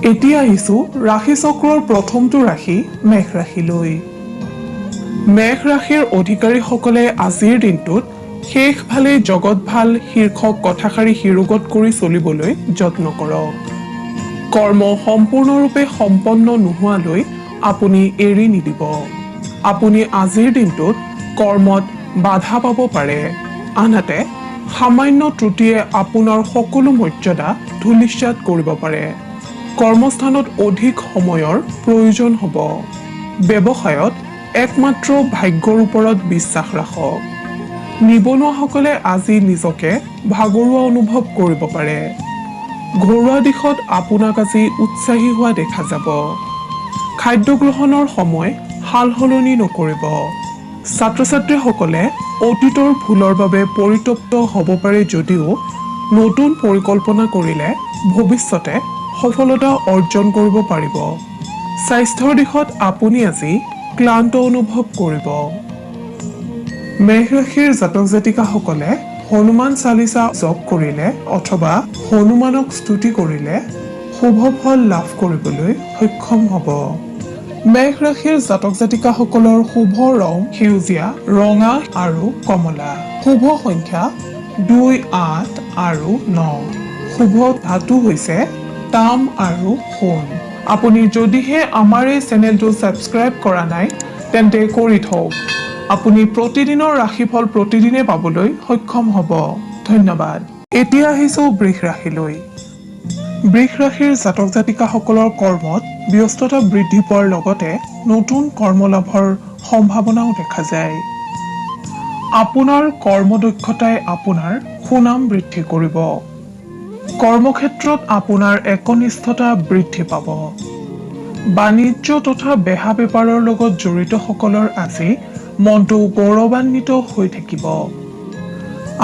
এতিয়া আহিছো ৰাশি চক্ৰৰ প্ৰথমটো ৰাশি মেঘ ৰাশিলৈ। মেঘ ৰাশিৰ অধিকাৰীসকলে আজিৰ দিনটোত শেষ ভালে জগত ভাল শীৰ্ষক কথাষাৰি শিৰোগত কৰি চলিবলৈ যত্ন কৰক। কৰ্ম সম্পূৰ্ণৰূপে সম্পন্ন নোহোৱালৈ আপুনি এৰি নিদিব। আপুনি আজিৰ দিনটোত কৰ্মত বাধা পাব পাৰে, আনহাতে সামান্য ত্ৰুটিয়ে আপোনাৰ সকলো মৰ্যাদা ধূলিসাৎ কৰিব পাৰে। কৰ্মস্থানত অধিক সময়ৰ প্ৰয়োজন হ'ব। ব্যৱসায়ত একমাত্ৰ ভাগ্যৰ ওপৰত বিশ্বাস ৰাখক। নিবনুৱাসকলে আজি নিজকে ভাগৰুৱা অনুভৱ কৰিব পাৰে। ঘৰুৱা দিশত আপোনাক আজি উৎসাহী হোৱা দেখা যাব। খাদ্য গ্ৰহণৰ সময় সাল সলনি নকৰিব। ছাত্ৰ ছাত্ৰীসকলে অতীতৰ ভুলৰ বাবে পৰিতপ্ত হ'ব পাৰে যদিও নতুন পৰিকল্পনা কৰিলে ভৱিষ্যতে সফলতা অৰ্জন কৰিব পাৰিব। স্বাস্থ্যৰ দিশত আপুনি আজি ক্লান্ত অনুভৱ কৰিব। মেঘ ৰাশিৰ জাতক জাতিকাসকলে হনুমান চালিচা জপ কৰিলে অথবা হনুমানক স্তুতি কৰিলে শুভ ফল লাভ কৰিবলৈ সক্ষম হ'ব। মেঘ ৰাশিৰ জাতক জাতিকাসকলৰ শুভ ৰং সেউজীয়া, ৰঙা আৰু কমলা। শুভ সংখ্যা 2, 8 আৰু 9। শুভ ধাতু হৈছে তাম আৰু সোণ। আপুনি যদিহে আমাৰ এই চেনেলটো ছাবস্ক্ৰাইব কৰা নাই তেন্তে কৰি থওক। আপুনি প্ৰতিদিনৰ ৰাশিফল প্ৰতিদিনে পাবলৈ সক্ষম হ'ব। ধন্যবাদ। এতিয়া আহিছোঁ বৃষ ৰাশিলৈ। বৃষ ৰাশিৰ জাতক জাতিকাসকলৰ কৰ্মত ব্যস্ততা বৃদ্ধি পোৱাৰ লগতে নতুন কৰ্মলাভৰ সম্ভাৱনাও দেখা যায়। আপোনাৰ কৰ্মদক্ষতাই আপোনাৰ সুনাম বৃদ্ধি কৰিব। কৰ্মক্ষেত্ৰত আপোনাৰ একনিষ্ঠতা বৃদ্ধি পাব। বাণিজ্য তথা বেহা বেপাৰৰ লগত জড়িতসকলৰ আজি মনটো গৌৰৱান্বিত হৈ থাকিব।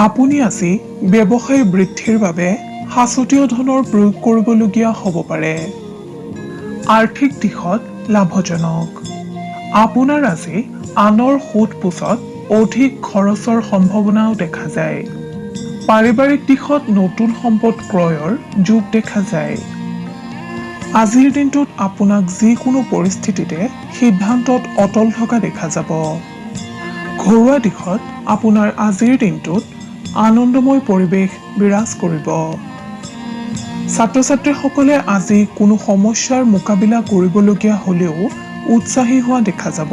আপুনি আজি ব্যৱসায় বৃদ্ধিৰ বাবে সাঁচতীয় ধনৰ প্ৰয়োগ কৰিবলগীয়া হ'ব পাৰে। আৰ্থিক দিশত লাভজনক। আপোনাৰ আজি আনৰ সোধ পোছত অধিক খৰচৰ সম্ভাৱনাও দেখা যায়। পাৰিবাৰিক দিশত নতুন সম্পদ ক্ৰয়ৰ যোগ দেখা যায়। আজিৰ দিনটোত আপোনাক যিকোনো পৰিস্থিতিতে সিদ্ধান্তত অটল থকা দেখা যাব। ঘৰুৱা দিশত আপোনাৰ আজিৰ দিনটোত আনন্দময় পৰিৱেশ বিৰাজ কৰিব। ছাত্ৰ ছাত্ৰীসকলে আজি কোনো সমস্যাৰ মোকাবিলা কৰিবলগীয়া হ'লেও উৎসাহী হোৱা দেখা যাব।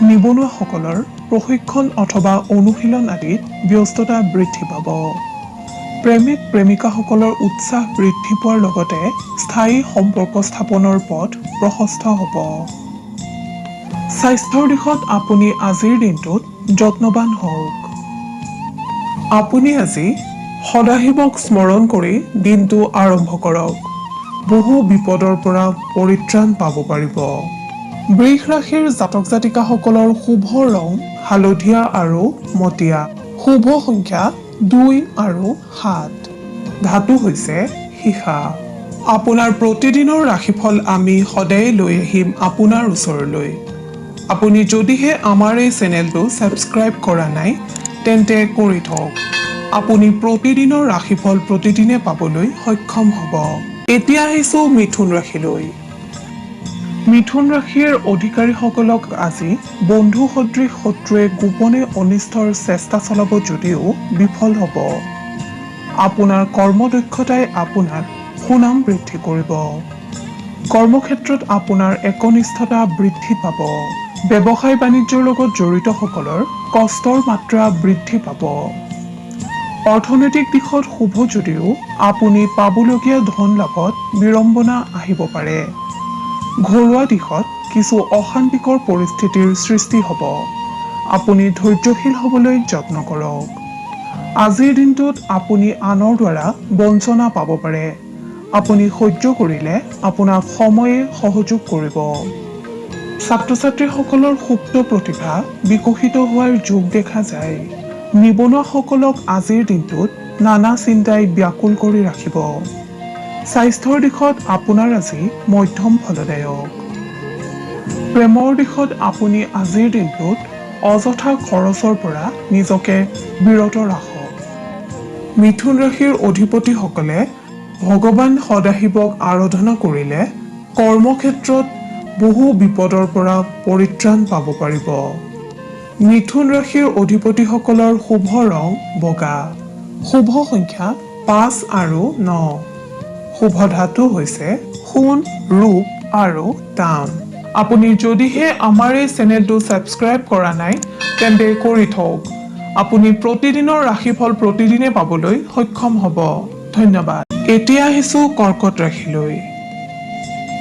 নিবনুৱাসকলৰ প্ৰশিক্ষণ অথবা অনুশীলন আদিত ব্যস্ততা বৃদ্ধি পাব। প্ৰেমিক প্ৰেমিকাসকলৰ উৎসাহ বৃদ্ধি পোৱাৰ লগতে স্থায়ী সম্পৰ্ক স্থাপনৰ পথ প্ৰশস্ত হ'ব। স্বাস্থ্যৰ দিশত আপুনি আজিৰ দিনটোত যত্নৱান হওক। আপুনি আজি সদাশিৱক স্মৰণ কৰি দিনটো আৰম্ভ কৰক। বহু বিপদৰ পৰা পৰিত্ৰাণ পাব পাৰিব। বৃষ ৰাশিৰ জাতক জাতিকাসকলৰ শুভ ৰং হালধীয়া আৰু মটীয়া। শুভ সংখ্যা 2 আৰু 7। ধাতু হৈছে সীসা। আপোনাৰ প্ৰতিদিনৰ ৰাশিফল আমি সদায় লৈ আহিম আপোনাৰ ওচৰলৈ। আপুনি যদিহে আমাৰ এই চেনেলটো ছাবস্ক্ৰাইব কৰা নাই তেন্তে কৰি থওক। আপুনি প্ৰতিদিনৰ ৰাশিফল প্ৰতিদিনে পাবলৈ সক্ষম হ'ব। এতিয়া আহিছোঁ মিথুন ৰাশিলৈ। মিথুন ৰাশিৰ অধিকাৰীসকলক আজি বন্ধু সদৃশ শত্ৰুৱে গোপনে অনিষ্টৰ চেষ্টা চলাব যদিও বিফল হ'ব। আপোনাৰ কৰ্মদক্ষতাই আপোনাৰ সুনাম বৃদ্ধি কৰিব। কৰ্মক্ষেত্ৰত আপোনাৰ একনিষ্ঠতা বৃদ্ধি পাব। ব্যৱসায় বাণিজ্যৰ লগত জড়িতসকলৰ কষ্টৰ মাত্ৰা বৃদ্ধি পাব। অৰ্থনৈতিক দিশত শুভ যদিও আপুনি পাবলগীয়া ধন লাভত বিড়ম্বনা আহিব পাৰে। ঘৰুৱা দিশত কিছু অশান্তিকৰ পৰিস্থিতিৰ সৃষ্টি হ'ব। আপুনি ধৈৰ্যশীল হ'বলৈ যত্ন কৰক। আজিৰ দিনটোত আপুনি আনৰ দ্বাৰা বঞ্চনা পাব পাৰে। আপুনি সহ্য কৰিলে আপোনাক সময়ে সহযোগ কৰিব। ছাত্ৰ ছাত্ৰীসকলৰ সুপ্ত প্ৰতিভা বিকশিত হোৱাৰ যোগ দেখা যায়। নিবনুৱাসকলক আজিৰ দিনটোত নানা চিন্তাই ব্যাকুল কৰি ৰাখিব। স্বাস্থ্যৰ দিশত আপোনাৰ আজি মধ্যম ফলদায়ক। প্ৰেমৰ দিশত আপুনি আজিৰ দিনটোত অযথা খৰচৰ পৰা নিজকে বিৰত ৰাখক। মিথুন ৰাশিৰ অধিপতিসকলে ভগৱান সদাশিৱক আৰাধনা কৰিলে কৰ্মক্ষেত্ৰত বহু বিপদৰ পৰা পৰিত্ৰাণ পাব পাৰিব। মিথুন ৰাশিৰ অধিপতিসকলৰ শুভ ৰং বগা। শুভ সংখ্যা 5 আৰু 9। শুভ ধাতু হৈছে সোণ, ৰূপ আৰু তাম। আপুনি যদিহে আমাৰ এই চেনেলটো ছাবস্ক্ৰাইব কৰা নাই তেন্তে কৰি থওক। আপুনি প্ৰতিদিনৰ ৰাশিফল প্ৰতিদিনে পাবলৈ সক্ষম হ'ব। ধন্যবাদ। এতিয়া আহিছোঁ কৰ্কট ৰাশিলৈ।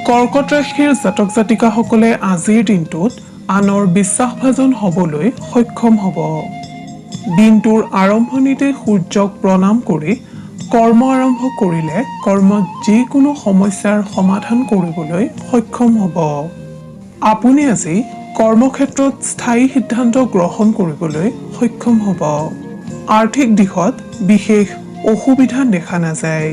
কৰ্কট ৰাশিৰ জাতক জাতিকাসকলে আজিৰ দিনটোত আনৰ বিশ্বাসভাজন হ'বলৈ সক্ষম হ'ব। দিনটোৰ আৰম্ভণিতে সূৰ্যক প্ৰণাম কৰি কৰ্ম আৰম্ভ কৰিলে কৰ্মত যিকোনো সমস্যাৰ সমাধান কৰিবলৈ সক্ষম হ'ব। আপুনি আজি কৰ্মক্ষেত্ৰত স্থায়ী সিদ্ধান্ত গ্ৰহণ কৰিবলৈ সক্ষম হ'ব। আৰ্থিক দিশত বিশেষ অসুবিধা দেখা নাযায়।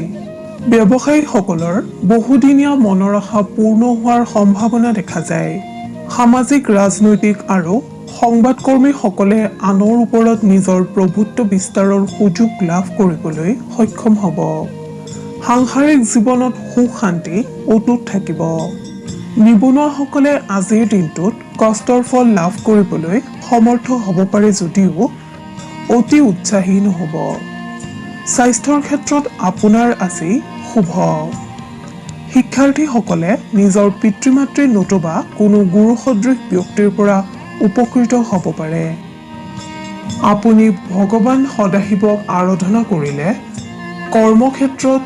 ব্যৱসায়ীসকলৰ বহুদিনীয়া মনৰ আশা পূৰ্ণ হোৱাৰ সম্ভাৱনা দেখা যায়। সামাজিক, ৰাজনৈতিক আৰু সংবাদকৰ্মীসকলে আনৰ ওপৰত নিজৰ প্ৰভুত্ব বিস্তাৰৰ সুযোগ লাভ কৰিবলৈ সক্ষম হ'ব। সাংসাৰিক জীৱনত সুখ শান্তি অটুট থাকিব। নিবনুৱাসকলে আজিৰ দিনটোত কষ্টৰ ফল লাভ কৰিবলৈ সমৰ্থ হ'ব পাৰে যদিও অতি উৎসাহী নহ'ব। স্বাস্থ্যৰ ক্ষেত্ৰত আপোনাৰ আজি শুভ। শিক্ষাৰ্থীসকলে নিজৰ পিতৃ মাতৃ নতুবা কোনো গুৰুসদৃশ ব্যক্তিৰ পৰা উপকৃত হ'ব পাৰে। আপুনি ভগৱান সদাশিৱক আৰাধনা কৰিলে কৰ্মক্ষেত্ৰত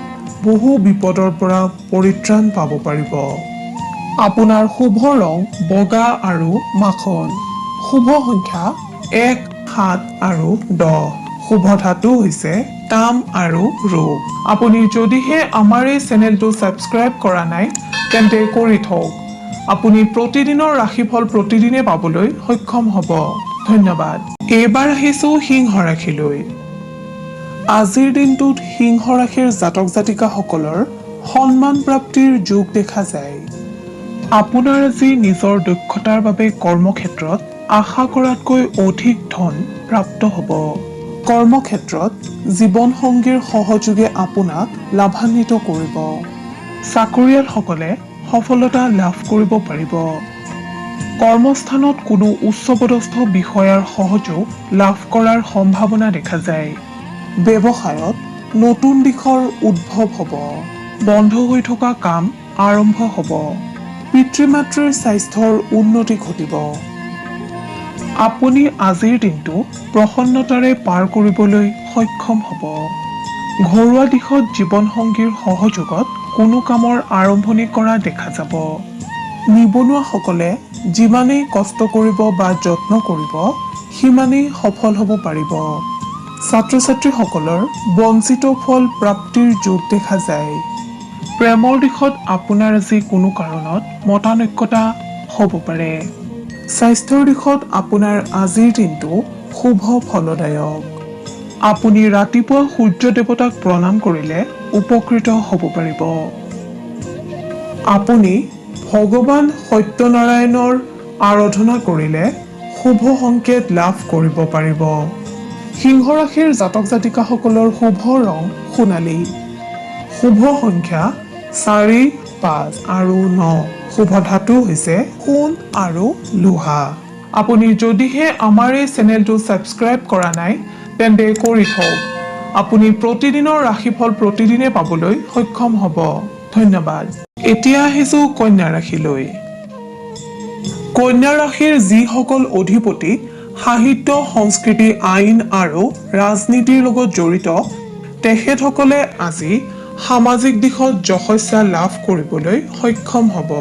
বহু বিপদৰ পৰা পৰিত্ৰাণ পাব পাৰিব। আপোনাৰ শুভ ৰং বগা আৰু মাখন। শুভ সংখ্যা 1, 7 আৰু 10। শুভ ধাতু হৈছে তাম আৰু ৰূপ। আপুনি যদিহে আমাৰ এই চেনেলটো ছাবস্ক্ৰাইব কৰা নাই তেন্তে কৰি থওক। আপুনি প্ৰতিদিনৰ ৰাশিফল প্ৰতিদিনে পাবলৈ সক্ষম হ'ব। ধন্যবাদ। এইবাৰ আহিছোঁ সিংহ ৰাশিলৈ। আজিৰ দিনটোত সিংহ ৰাশিৰ জাতক জাতিকাসকলৰ সন্মান প্ৰাপ্তিৰ যোগ দেখা যায়। আপোনাৰ আজি নিজৰ দক্ষতাৰ বাবে কৰ্মক্ষেত্ৰত আশা কৰাতকৈ অধিক ধন প্ৰাপ্ত হ'ব। কৰ্মক্ষেত্ৰত জীৱনসংগীৰ সহযোগে আপোনাক লাভান্বিত কৰিব। চাকৰিয়ালসকলে সফলতা লাভ কৰিব পাৰিব। কৰ্মস্থানত কোনো উচ্চপদস্থ বিষয়াৰ সহযোগ লাভ কৰাৰ সম্ভাৱনা দেখা যায়। ব্যৱসায়ত নতুন দিশৰ উদ্ভৱ হ'ব। বন্ধ হৈ থকা কাম আৰম্ভ হ'ব। পিতৃ মাতৃৰ স্বাস্থ্যৰ উন্নতি ঘটিব। আপুনি আজিৰ দিনটো প্ৰসন্নতাৰে পাৰ কৰিবলৈ সক্ষম হ'ব। ঘৰুৱা দিশত জীৱনসংগীৰ সহযোগত কোনো কামৰ আৰম্ভণি কৰা দেখা যাব। নিবনুৱাসকলে যিমানেই কষ্ট কৰিব বা যত্ন কৰিব সিমানেই সফল হ'ব পাৰিব। ছাত্ৰ ছাত্ৰীসকলৰ বঞ্চিত ফল প্ৰাপ্তিৰ যোগ দেখা যায়। প্ৰেমৰ দিশত আপোনাৰ আজি কোনো কাৰণত মতানৈক্যতা হ'ব পাৰে। স্বাস্থ্যৰ দিশত আপোনাৰ আজিৰ দিনটো শুভ ফলদায়ক। আপুনি ৰাতিপুৱা সূৰ্য দেৱতাক প্ৰণাম কৰিলে উপকৃত হ'ব পাৰিব। আপুনি ভগৱান সত্যনাৰায়ণৰ আৰাধনা কৰিলে শুভ সংকেত লাভ কৰিব পাৰিব। সিংহ ৰাশিৰ জাতক জাতিকাসকলৰ শুভ ৰং সোণালী। শুভ সংখ্যা 4, 5 আৰু 9। শুভ ধাতু হৈছে সোণ আৰু লোহা। আপুনি যদিহে আমাৰ এই চেনেলটো ছাবস্ক্ৰাইব কৰা নাই তেন্তে কৰি থওক। আপুনি প্ৰতিদিনৰ ৰাশিফল প্ৰতিদিনে পাবলৈ সক্ষম হ'ব। ধন্যবাদ। এতিয়া আহিছোঁ কন্যা ৰাশিলৈ। কন্যা ৰাশিৰ যিসকল অধিপতি সাহিত্য, সংস্কৃতি, আইন আৰু ৰাজনীতিৰ লগত জড়িত তেখেতসকলে আজি সামাজিক দিশত যশস্যা লাভ কৰিবলৈ সক্ষম হ'ব।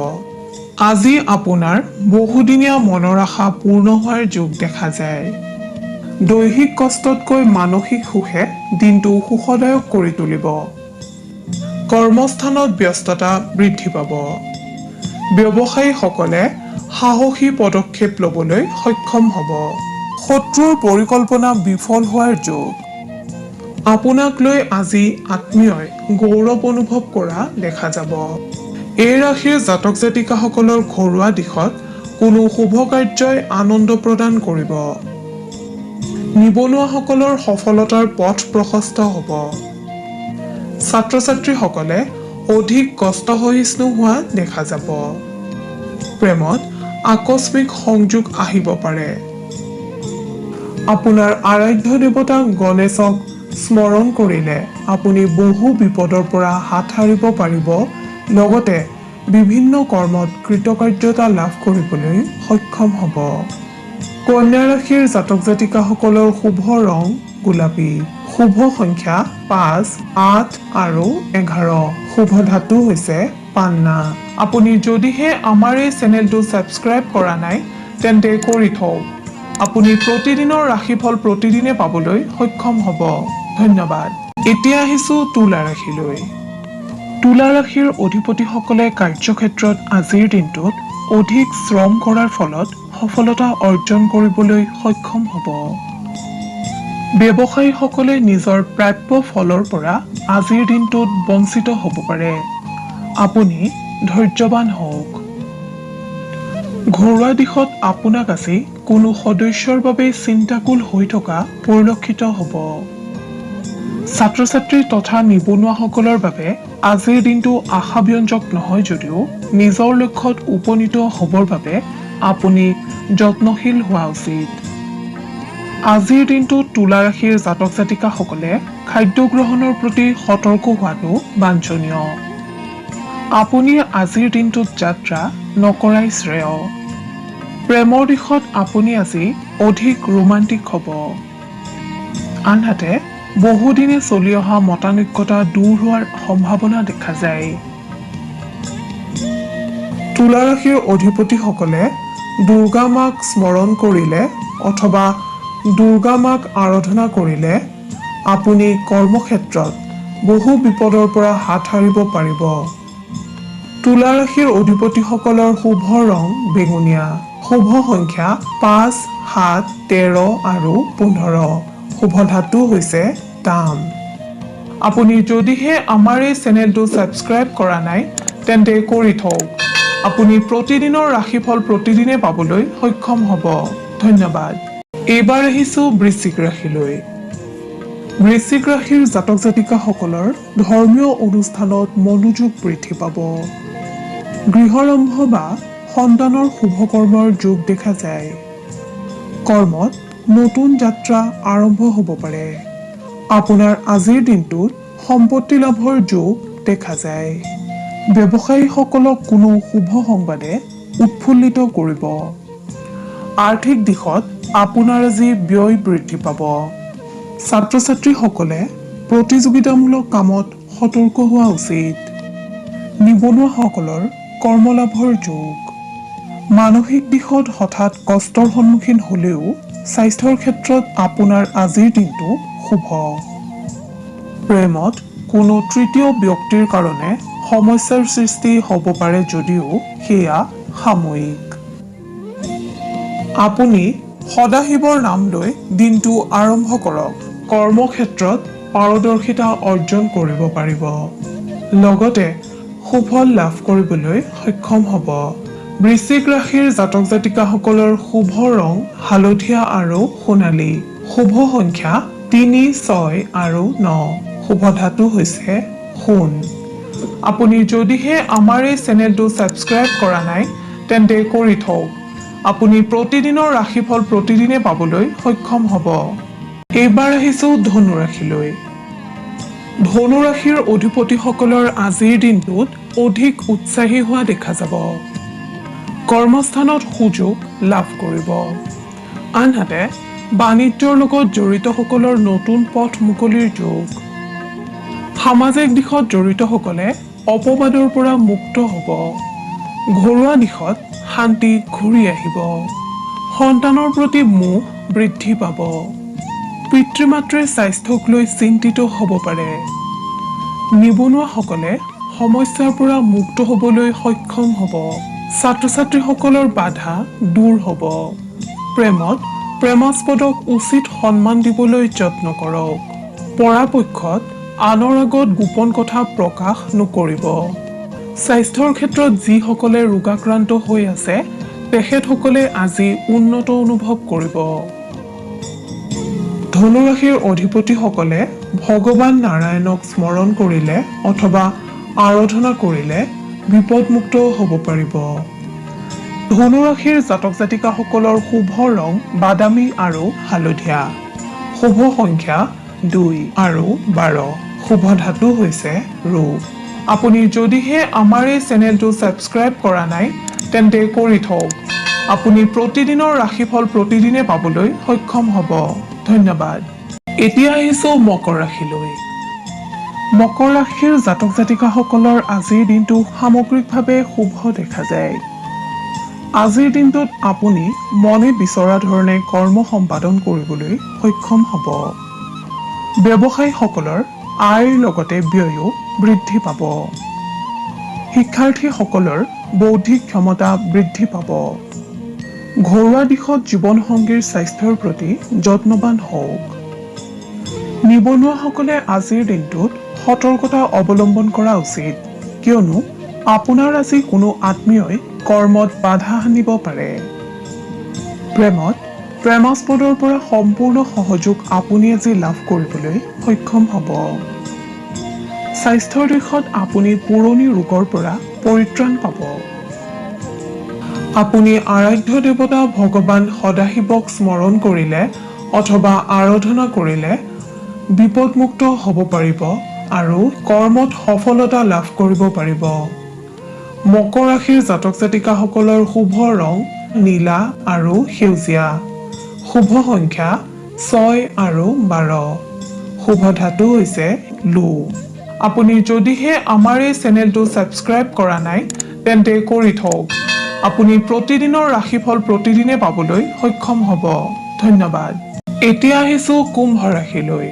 আজি আপোনাৰ বহুদিনীয়া মনৰ আশা পূৰ্ণ হোৱাৰ যোগ দেখা যায়। দৈহিক কষ্টতকৈ মানসিক সুখে দিনটো সুখদায়ক কৰি তুলিব। কৰ্মস্থানত ব্যস্ততা বৃদ্ধি পাব। ব্যৱসায়ীসকলে সাহসী পদক্ষেপ ল'বলৈ সক্ষম হ'ব। শত্ৰুৰ পৰিকল্পনা বিফল হোৱাৰ যোগ। আপোনাক লৈ আজি আত্মীয়ই গৌৰৱ অনুভৱ কৰা দেখা যাব। এই ৰাশিৰ জাতক জাতিকাসকলৰ ঘৰুৱা দিশত কোনো শুভ কাৰ্যই আনন্দ প্ৰদান কৰিব। নিবনুৱাসকলৰ সফলতাৰ পথ প্ৰশস্ত হ'ব। ছাত্ৰ ছাত্ৰীসকলে অধিক কষ্ট সহিষ্ণু হোৱা দেখা যাব প্ৰেমত আকস্মিক সংযোগ আহিব পাৰে আপোনাৰ আৰাধ্য দেৱতা গণেশক স্মৰণ কৰিলে আপুনি বহু বিপদৰ পৰা হাত সাৰিব পাৰিব লগতে বিভিন্ন কৰ্মত কৃতকাৰ্যতা লাভ কৰিবলৈ সক্ষম হ'ব কন্যা ৰাশিৰ জাতক জাতিকাসকলৰ শুভ ৰং গোলাপী শুভ সংখ্যা 5, 8 আৰু 11 শুভ ধাতু হৈছে পান্না আপুনি যদিহে আমাৰ এই চেনেলটো ছাবস্ক্ৰাইব কৰা নাই তেন্তে কৰি থওক আপুনি প্ৰতিদিনৰ ৰাশিফল প্ৰতিদিনে পাবলৈ সক্ষম হ'ব ধন্যবাদ এতিয়া আহিছো তুলা ৰাশিলৈ তুলা ৰাশিৰ অধিপতিসকলে কাৰ্যক্ষেত্ৰত আজিৰ দিনটোত অধিক শ্ৰম কৰাৰ ফলত সফলতা অৰ্জন কৰিবলৈ সক্ষম হ'ব ব্যৱসায়ীসকলে নিজৰ প্ৰাপ্য ফলৰ পৰা আজিৰ দিনটোত বঞ্চিত হ'ব পাৰে আপুনি ধৈৰ্যৱান হওক ঘৰুৱা দিশত আপোনাক আজি কোনো সদস্যৰ বাবে চিন্তাকুল হৈ থকা পৰিলক্ষিত হ'ব ছাত্ৰ ছাত্ৰী তথা নিবনুৱাসকলৰ বাবে আজিৰ দিনটো আশাব্যঞ্জক নহয় যদিও নিজৰ লক্ষ্যত উপনীত হ'বৰ বাবে আপুনি যত্নশীল হোৱা উচিত আজিৰ দিনটো তুলা ৰাশিৰ জাতক জাতিকাসকলে খাদ্য গ্ৰহণৰ প্ৰতি সতৰ্ক হোৱাটো বাঞ্ছনীয় আপুনি আজিৰ দিনটোত যাত্ৰা নকৰাই শ্ৰেয় প্ৰেমৰ দিশত আপুনি আজি অধিক ৰোমান্টিক হ'ব আনহাতে বহুদিনে চলি অহা মতানৈক্যতা দূৰ হোৱাৰ সম্ভাৱনা দেখা যায় তুলা ৰাশিৰ অধিপতিসকলে দুৰ্গা মাক স্মৰণ কৰিলে অথবা দুৰ্গা মাক আৰাধনা কৰিলে আপুনি কৰ্মক্ষেত্ৰত বহু বিপদৰ পৰা হাত সাৰিব পাৰিব তুলা ৰাশিৰ অধিপতিসকলৰ শুভ ৰং বেঙুনীয়া শুভ সংখ্যা 5, 7, 13 আৰু 15 শুভ ধাতু হৈছে তাম আপুনি যদিহে আমাৰ এই চেনেলটো ছাবস্ক্ৰাইব কৰা নাই তেন্তে কৰি থওক আপুনি প্ৰতিদিনৰ ৰাশিফল প্ৰতিদিনে পাবলৈ সক্ষম হ'ব ধন্যবাদ এইবাৰ আহিছো বৃশ্চিক ৰাশিলৈ বৃশ্চিক ৰাশিৰ জাতক জাতিকাসকলৰ ধৰ্মীয় অনুষ্ঠানত মনোযোগ বৃদ্ধি পাব গৃহাৰম্ভ বা সন্তানৰ শুভকৰ্মৰ যোগ দেখা যায় কৰ্মত নতুন যাত্ৰা আৰম্ভ হ'ব পাৰে আপোনাৰ আজিৰ দিনটোত সম্পত্তি লাভৰ যোগ দেখা যায় ব্যৱসায়ীসকলক কোনো শুভ সংবাদে উৎফুল্লিত কৰিব আৰ্থিক দিশত আপোনাৰ আজি ব্যয় বৃদ্ধি পাব ছাত্ৰ ছাত্ৰীসকলে প্ৰতিযোগিতামূলক কামত সতৰ্ক হোৱা উচিত নিবনুৱাসকলৰ কৰ্মলাভৰ যোগ মানসিক দিশত হঠাৎ কষ্টৰ সন্মুখীন হ'লেও স্বাস্থ্যৰ ক্ষেত্ৰত আপোনাৰ আজিৰ দিনটো শুভ প্ৰেমত কোনো তৃতীয় ব্যক্তিৰ কাৰণে সমস্যাৰ সৃষ্টি হ'ব পাৰে যদিও সেয়া সাময়িক আপুনি সদাশিৱৰ নাম লৈ দিনটো আৰম্ভ কৰক কৰ্মক্ষেত্ৰত পাৰদৰ্শিতা অৰ্জন কৰিব পাৰিব লগতে সুফল লাভ কৰিবলৈ সক্ষম হ'ব বৃশ্চিক ৰাশিৰ জাতক জাতিকাসকলৰ শুভ ৰং হালধীয়া আৰু সোণালী শুভ সংখ্যা 3, 6 আৰু 9 শুভ ধাতু হৈছে সোণ আপুনি যদিহে আমাৰ এই চেনেলটো ছাবস্ক্ৰাইব কৰা নাই তেন্তে কৰি থওক আপুনি প্ৰতিদিনৰ ৰাশিফল প্ৰতিদিনে পাবলৈ সক্ষম হ'ব এইবাৰ আহিছো ধনু ৰাশিলৈ ধনু ৰাশিৰ অধিপতিসকলৰ আজিৰ দিনটোত অধিক উৎসাহী হোৱা দেখা যাব কৰ্মস্থানত সুযোগ লাভ কৰিব আনহাতে বাণিজ্যৰ লগত জড়িতসকলৰ নতুন পথ মুকলিৰ যোগ সামাজিক দিশত জড়িতসকলে অপবাদৰ পৰা মুক্ত হ'ব ঘৰুৱা দিশত শান্তি ঘূৰি আহিব সন্তানৰ প্ৰতি মোহ বৃদ্ধি পাব পিতৃ মাতৃৰ স্বাস্থ্যক লৈ চিন্তিত হ'ব পাৰে নিবনুৱাসকলে সমস্যাৰ পৰা মুক্ত হ'বলৈ সক্ষম হ'ব ছাত্ৰ ছাত্ৰীসকলৰ বাধা দূৰ হ'ব প্ৰেমত প্ৰেমাস্পদক উচিত সন্মান দিবলৈ যত্ন কৰক পৰাপক্ষত আনৰ আগত গোপন কথা প্ৰকাশ নকৰিব স্বাস্থ্যৰ ক্ষেত্ৰত যিসকলে ৰোগাক্ৰান্ত হৈ আছে তেখেতসকলে আজি উন্নত অনুভৱ কৰিব ধনু ৰাশিৰ অধিপতিসকলে ভগৱান নাৰায়ণক স্মৰণ কৰিলে অথবা আৰাধনা কৰিলে বিপদমুক্ত হ'ব পাৰিব। ধনু ৰাশিৰ জাতক জাতিকাসকলৰ শুভ ৰং বাদামী আৰু হালধীয়া। শুভ সংখ্যা 2 আৰু 12। শুভ ধাতু হৈছে ৰূপ। আপুনি যদিহে আমাৰ এই চেনেলটো ছাবস্ক্ৰাইব কৰা নাই তেন্তে কৰি থওক। আপুনি প্ৰতিদিনৰ ৰাশিফল প্ৰতিদিনে পাবলৈ সক্ষম হ'ব। ধন্যবাদ। এতিয়া আহিছোঁ মকৰ ৰাশিলৈ। মকৰ ৰাশিৰ জাতক জাতিকাসকলৰ আজিৰ দিনটো সামগ্ৰিকভাৱে শুভ দেখা যায়। আজিৰ দিনটোত আপুনি মনে বিচৰা ধৰণে কৰ্ম সম্পাদন কৰিবলৈ সক্ষম হ'ব। ব্যৱসায়ীসকলৰ আয়ৰ লগতে ব্যয়ো বৃদ্ধি পাব। শিক্ষাৰ্থীসকলৰ বৌদ্ধিক ক্ষমতা বৃদ্ধি পাব। ঘৰুৱা দিশত জীৱনসংগীৰ স্বাস্থ্যৰ প্ৰতি যত্নৱান হওক। নিবনুৱাসকলে আজিৰ দিনটোত সতৰ্কতা অৱলম্বন কৰা উচিত, কিয়নো আপোনাৰ আজি কোনো আত্মীয়ই কৰ্মত বাধা আনিব পাৰে। প্ৰেমাস্পদৰ পৰা সম্পূৰ্ণ সহযোগ আপুনি আজি লাভ কৰিবলৈ সক্ষম হ'ব। স্বাস্থ্যৰ দিশত আপুনি পুৰণি ৰোগৰ পৰা পৰিত্ৰাণ পাব। আপুনি আৰাধ্য দেৱতা ভগৱান সদাশিৱক স্মৰণ কৰিলে অথবা আৰাধনা কৰিলে বিপদমুক্ত হ'ব পাৰিব আৰু কৰ্মত সফলতা লাভ কৰিব পাৰিব। মকৰ ৰাশিৰ জাতক জাতিকাসকলৰ শুভ ৰং নীলা আৰু সেউজীয়া। শুভ সংখ্যা 6 আৰু 12। শুভ ধাতু হৈছে লো। আপুনি যদিহে আমাৰ এই চেনেলটো ছাবস্ক্ৰাইব কৰা নাই তেন্তে কৰি থওক। আপুনি প্ৰতিদিনৰ ৰাশিফল প্ৰতিদিনে পাবলৈ সক্ষম হ'ব। ধন্যবাদ। এতিয়া আহিছোঁ কুম্ভ ৰাশিলৈ।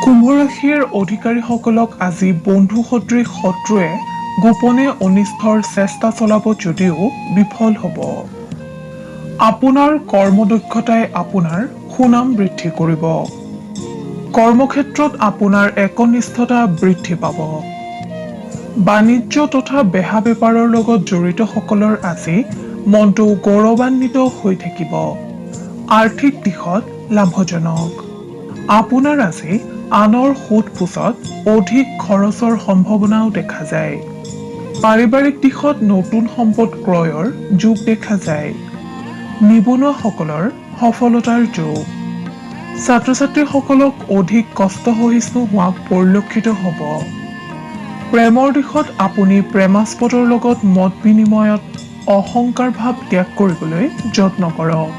কুম্ভ ৰাশিৰ অধিকাৰীসকলক আজি বন্ধু সদৃশ শত্ৰুৱে গোপনে অনিষ্টৰ চেষ্টা চলাব যদিও বিফল হ'ব। আপোনাৰ কৰ্মদক্ষতাই আপোনাৰ সুনাম বৃদ্ধি কৰিব। কৰ্মক্ষেত্ৰত আপোনাৰ একনিষ্ঠতা বৃদ্ধি পাব। বাণিজ্য তথা বেহা বেপাৰৰ লগত জড়িতসকলৰ আজি মনটো গৌৰৱান্বিত হৈ থাকিব। আৰ্থিক দিশত লাভজনক। আপোনাৰ আজি আনৰ সোধ পোছত অধিক খৰচৰ সম্ভাৱনাও দেখা যায়। পাৰিবাৰিক দিশত নতুন সম্পদ ক্ৰয়ৰ যোগ দেখা যায়। নিবনুৱাসকলৰ সফলতাৰ যোগ। ছাত্ৰ ছাত্ৰীসকলক অধিক কষ্ট সহিষ্ণু হোৱা পৰিলক্ষিত হ'ব। প্ৰেমৰ দিশত আপুনি প্ৰেমাস্পদৰ লগত মত বিনিময়ত অহংকাৰ ভাৱ ত্যাগ কৰিবলৈ যত্ন কৰক।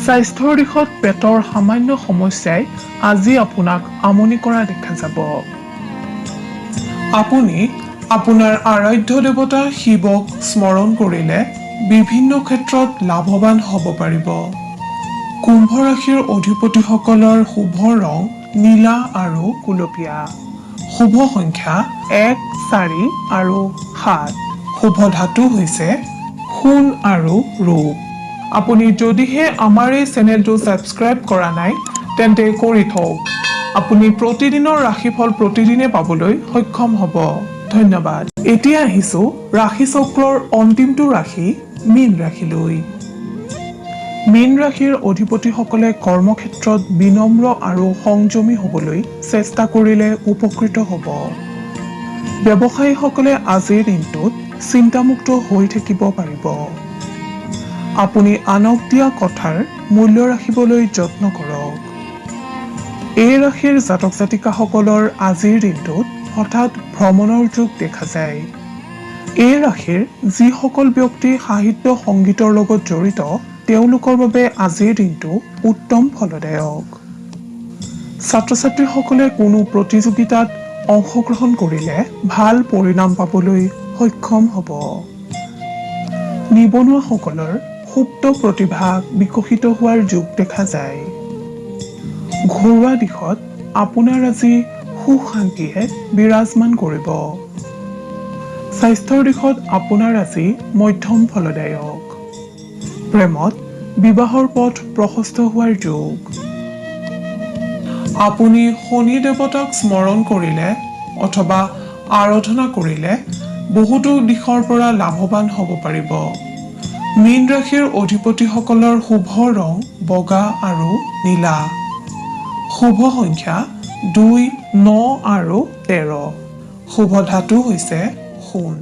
স্বাস্থ্যৰ দিশত পেটৰ সামান্য সমস্যাই আজি আপোনাক আমনি কৰা দেখা যাব। আপুনি আপোনাৰ আৰাধ্য দেৱতা শিৱক স্মৰণ কৰিলে বিভিন্ন ক্ষেত্ৰত লাভৱান হ'ব পাৰিব। কুম্ভ ৰাশিৰ অধিপতিসকলৰ শুভ ৰং নীলা আৰু গুলপীয়া। শুভ সংখ্যা 1, 4 আৰু 7। শুভ ধাতু হৈছে সোণ আৰু ৰূপ। আপুনি যদিহে আমাৰ এই চেনেলটো ছাবস্ক্ৰাইব কৰা নাই তেন্তে কৰি থওক। আপুনি প্ৰতিদিনৰ ৰাশিফল প্ৰতিদিনে পাবলৈ সক্ষম হ'ব। ধন্যবাদ। এতিয়া আহিছোঁ ৰাশি চক্ৰৰ অন্তিমটো ৰাশি মীন ৰাশিলৈ। মীন ৰাশিৰ অধিপতিসকলে কৰ্মক্ষেত্ৰত বিনম্ৰ আৰু সংযমী হ'বলৈ চেষ্টা কৰিলে উপকৃত হ'ব। ব্যৱসায়ীসকলে আজিৰ দিনটোত চিন্তামুক্ত হৈ থাকিব পাৰিব। আপুনি আনক দিয়া কথাৰ মূল্য ৰাখিবলৈ যত্ন কৰক। এই ৰাশিৰ জাতক জাতিকাসকলৰ আজিৰ দিনটোত হঠাৎ ভ্ৰমণৰ যোগ দেখা যায়। এই ৰাশিৰ যিসকল ব্যক্তি সাহিত্য সংগীতৰ লগত জড়িত তেওঁলোকৰ বাবে আজিৰ দিনটো উত্তম ফলদায়ক। ছাত্ৰ ছাত্ৰীসকলে কোনো প্ৰতিযোগিতাত অংশগ্ৰহণ কৰিলে ভাল পৰিণাম পাবলৈ সক্ষম হ'ব। নিবনুৱাসকলৰ সুপ্ত প্ৰতিভা বিকশিত হোৱাৰ যোগ দেখা যায়। ঘৰুৱা দিশত আপোনাৰ আজি সুখ শান্তিয়ে বিৰাজমান কৰিব। স্বাস্থ্যৰ দিশত আপোনাৰ আজি মধ্যম ফলদায়ক। প্ৰেমত বিবাহৰ পথ প্ৰশস্ত হোৱাৰ যোগ। আপুনি শনি দেৱতাক স্মৰণ কৰিলে অথবা আৰাধনা কৰিলে বহুতো দিশৰ পৰা লাভৱান হ'ব পাৰিব। মীন ৰাশিৰ অধিপতিসকলৰ শুভ ৰং বগা আৰু নীলা। শুভ সংখ্যা 2, 9 আৰু 13। শুভ ধাতু হৈছে সোণ।